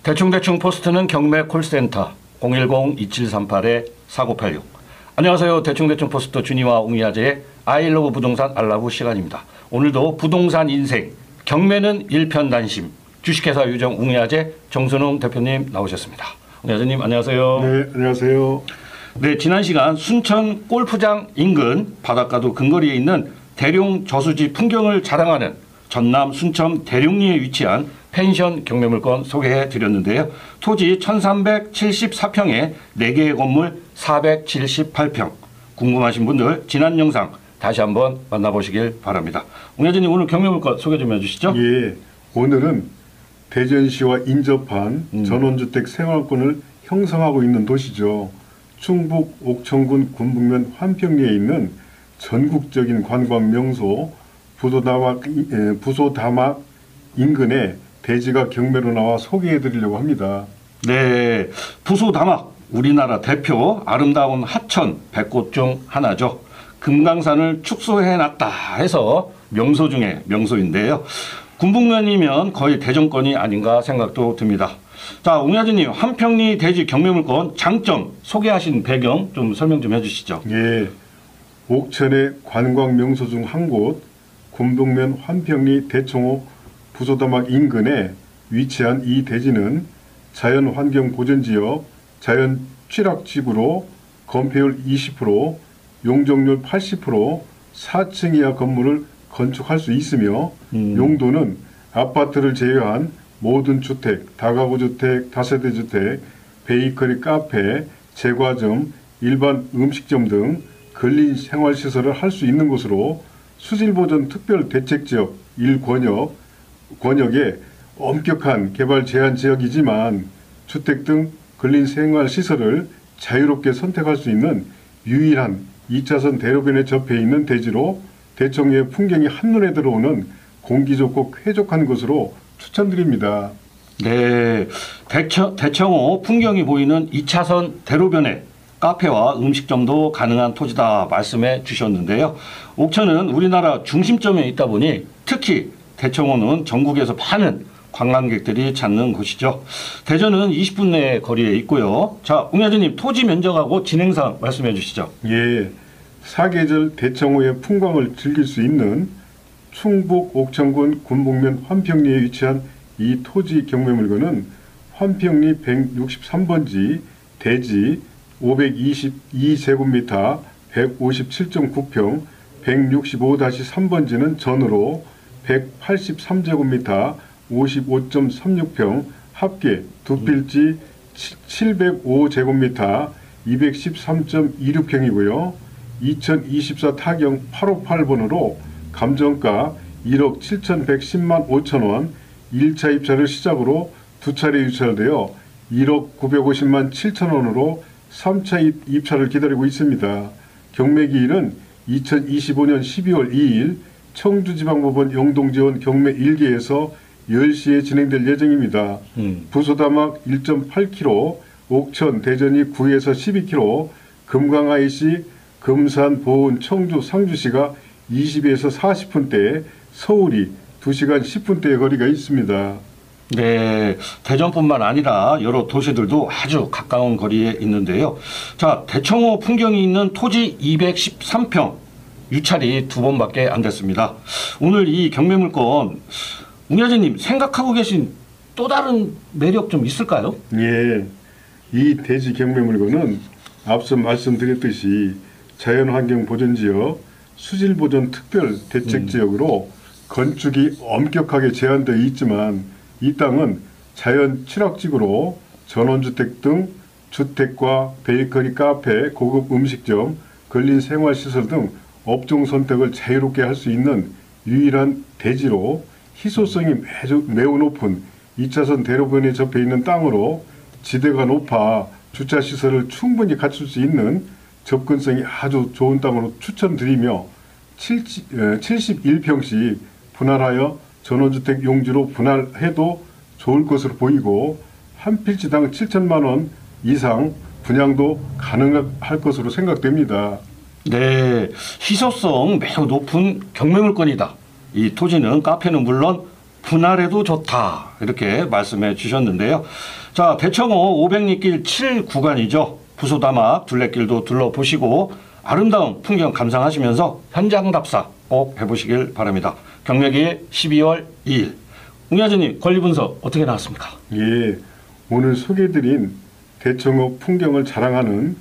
대충대충 포스트는 경매 콜센터 010-2738-4986. 안녕하세요. 대충대충 포스트 준이와 웅이아재의 아이러브 부동산 알라브 시간입니다. 오늘도 부동산 인생 경매는 일편단심 주식회사 유정 웅이아재 정순웅 대표님 나오셨습니다. 웅이아재님 안녕하세요. 네, 안녕하세요. 네, 지난 시간 순천 골프장 인근 바닷가도 근거리에 있는 대룡 저수지 풍경을 자랑하는 전남 순천 대룡리에 위치한 펜션 경매물건 소개해 드렸는데요. 토지 1374평에 4개의 건물 478평. 궁금하신 분들 지난 영상 다시 한번 만나보시길 바랍니다. 웅여진님 오늘 경매물건 소개 좀 해주시죠. 예, 오늘은 대전시와 인접한 전원주택 생활권을 형성하고 있는 도시죠. 충북 옥천군 군북면 환평리에 있는 전국적인 관광 명소 부소다막 인근에 대지가 경매로 나와 소개해 드리려고 합니다. 네, 부소다막 우리나라 대표 아름다운 하천 100곳 중 하나죠. 금강산을 축소해놨다 해서 명소 중에 명소인데요. 군북면이면 거의 대전권이 아닌가 생각도 듭니다. 자, 웅야진님 환평리 대지 경매물건 장점 소개하신 배경 좀 설명 좀 해주시죠. 예, 옥천의 관광 명소 중 한 곳 군북면 환평리 대청호 부소다막 인근에 위치한 이 대지는 자연환경 보전지역, 자연 취락지구로 건폐율 20%, 용적률 80%, 4층 이하 건물을 건축할 수 있으며 용도는 아파트를 제외한 모든 주택, 다가구 주택, 다세대 주택, 베이커리, 카페, 제과점, 일반 음식점 등 근린 생활시설을 할 수 있는 곳으로 수질보전 특별대책지역 1권역에 엄격한 개발 제한 지역이지만 주택 등 근린 생활시설을 자유롭게 선택할 수 있는 유일한 2차선 대로변에 접해 있는 대지로 대청호의 풍경이 한눈에 들어오는 공기 좋고 쾌적한 곳으로 추천드립니다. 네, 대청호 풍경이 보이는 2차선 대로변에 카페와 음식점도 가능한 토지다 말씀해 주셨는데요. 옥천은 우리나라 중심점에 있다 보니 특히 대청호는 전국에서 많은 관광객들이 찾는 곳이죠. 대전은 20분 내 거리에 있고요. 자, 웅야진님 토지 면적하고 진행사항 말씀해 주시죠. 예, 사계절 대청호의 풍광을 즐길 수 있는 충북 옥천군 군북면 환평리에 위치한 이 토지 경매물건은 환평리 163번지 대지 522제곱미터 157.9평 165-3번지는 전으로 183제곱미터 55.36평 합계 두 필지 705제곱미터 213.26평이고요. 2024 타경 858번으로 감정가 1억 7,110만 5천원 1차 입찰을 시작으로 두 차례 유찰되어 1억 950만 7천원으로 3차 입찰을 기다리고 있습니다. 경매기일은 2025년 12월 2일 청주지방법원 영동지원 경매 1기에서 10시에 진행될 예정입니다. 부소다막 1.8km, 옥천, 대전이 9에서 12km, 금강IC, 금산, 보은, 청주, 상주시가 20에서 40분대, 서울이 2시간 10분대의 거리가 있습니다. 네, 대전뿐만 아니라 여러 도시들도 아주 가까운 거리에 있는데요. 자, 대청호 풍경이 있는 토지 213평, 유찰이 2번밖에 안 됐습니다. 오늘 이 경매물건 웅야진님 생각하고 계신 또 다른 매력 좀 있을까요? 예, 이 대지 경매물건은 앞서 말씀드렸듯이 자연환경 보전지역, 수질보전 특별대책지역으로 건축이 엄격하게 제한되어 있지만 이 땅은 자연 취락지구로 전원주택 등 주택과 베이커리, 카페, 고급 음식점, 근린 생활시설 등 업종 선택을 자유롭게 할 수 있는 유일한 대지로 희소성이 매우 높은 2차선 대로변에 접해 있는 땅으로 지대가 높아 주차시설을 충분히 갖출 수 있는 접근성이 아주 좋은 땅으로 추천드리며 71평씩 분할하여 전원주택 용지로 분할해도 좋을 것으로 보이고 한 필지당 7천만 원 이상 분양도 가능할 것으로 생각됩니다. 네, 희소성 매우 높은 경매물건이다. 이 토지는 카페는 물론 분할해도 좋다 이렇게 말씀해 주셨는데요. 자, 대청호 500리길 7구간이죠. 부소다막 둘레길도 둘러보시고 아름다운 풍경 감상하시면서 현장 답사 꼭 해보시길 바랍니다. 경매기의 12월 2일. 웅야진님 권리 분석 어떻게 나왔습니까? 예, 오늘 소개해드린 대청호 풍경을 자랑하는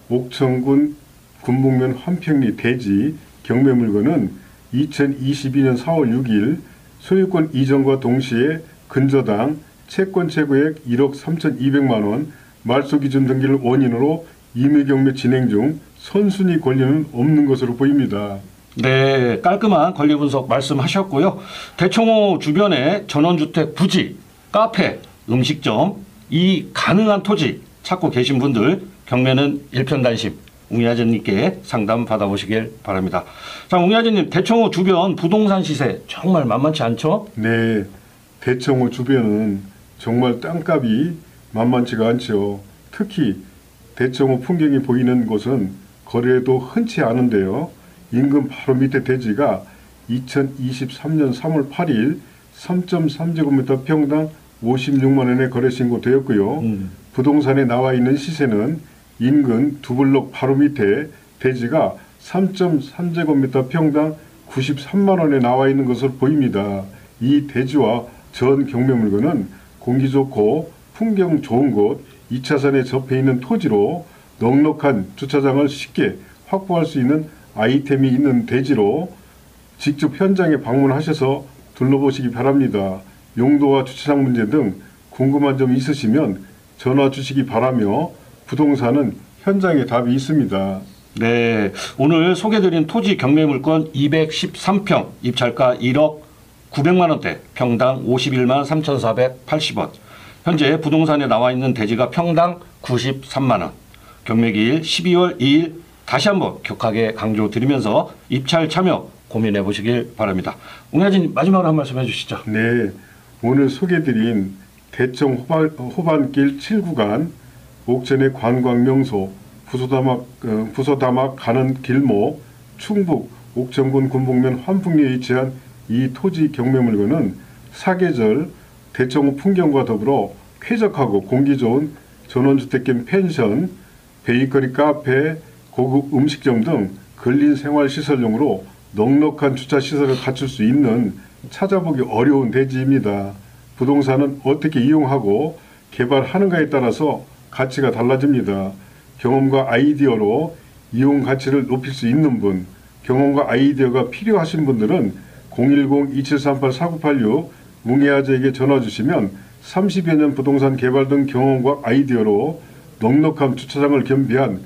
옥천군 군북면 환평리 대지 경매 물건은 2022년 4월 6일 소유권 이전과 동시에 근저당 채권 최고액 1억 3,200만 원 말소 기준 등기를 원인으로 임의경매 진행 중 선순위 권리는 없는 것으로 보입니다. 네, 깔끔한 권리 분석 말씀하셨고요. 대청호 주변에 전원주택 부지, 카페, 음식점, 이 가능한 토지 찾고 계신 분들 경매는 일편단심 웅야진님께 상담 받아보시길 바랍니다. 자, 웅야진님 대청호 주변 부동산 시세 정말 만만치 않죠? 네, 대청호 주변은 정말 땅값이 만만치가 않죠. 특히 대청호 풍경이 보이는 곳은 거래도 흔치 않은데요. 인근 바로 밑에 대지가 2023년 3월 8일 3.3제곱미터 평당 56만 원에 거래 신고되었고요. 부동산에 나와 있는 시세는 인근 두 블록 바로 밑에 대지가 3.3제곱미터 평당 93만 원에 나와 있는 것으로 보입니다. 이 대지와 전 경매 물건은 공기 좋고 풍경 좋은 곳 2차선에 접해 있는 토지로 넉넉한 주차장을 쉽게 확보할 수 있는 아이템이 있는 대지로 직접 현장에 방문하셔서 둘러보시기 바랍니다. 용도와 주차장 문제 등 궁금한 점 있으시면 전화 주시기 바라며 부동산은 현장에 답이 있습니다. 네, 오늘 소개드린 토지 경매 물건 213평, 입찰가 1억 900만 원대, 평당 51만 3,480원. 현재 부동산에 나와 있는 대지가 평당 93만 원. 경매기일 12월 2일 다시 한번 격하게 강조드리면서 입찰 참여 고민해 보시길 바랍니다. 웅야진 마지막으로 한 말씀 해주시죠. 네, 오늘 소개드린 대청 호반길 7구간 옥천의 관광명소 부소다막 가는 길목 충북 옥천군 군북면 환풍리에 위치한 이 토지 경매 물건은 사계절 대청호 풍경과 더불어 쾌적하고 공기 좋은 전원주택 겸 펜션, 베이커리 카페, 고급 음식점 등 근린 생활시설용으로 넉넉한 주차시설을 갖출 수 있는 찾아보기 어려운 대지입니다. 부동산은 어떻게 이용하고 개발하는가에 따라서 가치가 달라집니다. 경험과 아이디어로 이용 가치를 높일 수 있는 분, 경험과 아이디어가 필요하신 분들은 010-2738-4986 웅야제에게 전화 주시면 30여 년 부동산 개발 등 경험과 아이디어로 넉넉한 주차장을 겸비한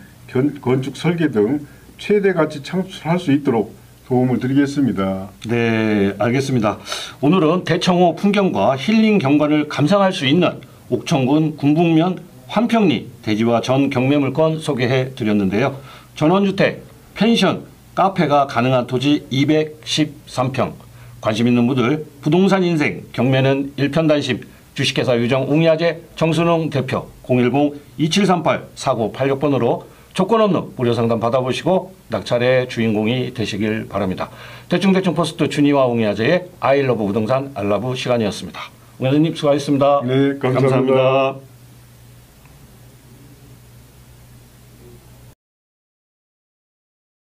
건축 설계 등 최대 가치 창출할 수 있도록 도움을 드리겠습니다. 네, 알겠습니다. 오늘은 대청호 풍경과 힐링 경관을 감상할 수 있는 옥천군 군북면 환평리 대지와 전 경매 물건 소개해 드렸는데요. 전원주택, 펜션, 카페가 가능한 토지 213평. 관심 있는 분들 부동산 인생 경매는 일편단심 주식회사 유정 웅야제 정순웅 대표 010-2738-4986번으로 조건 없는 무료 상담 받아보시고 낙찰의 주인공이 되시길 바랍니다. 대충 포스트 준이와 웅야제의 아이러브 부동산 알라브 시간이었습니다. 웅야제님 수고하셨습니다. 네, 감사합니다.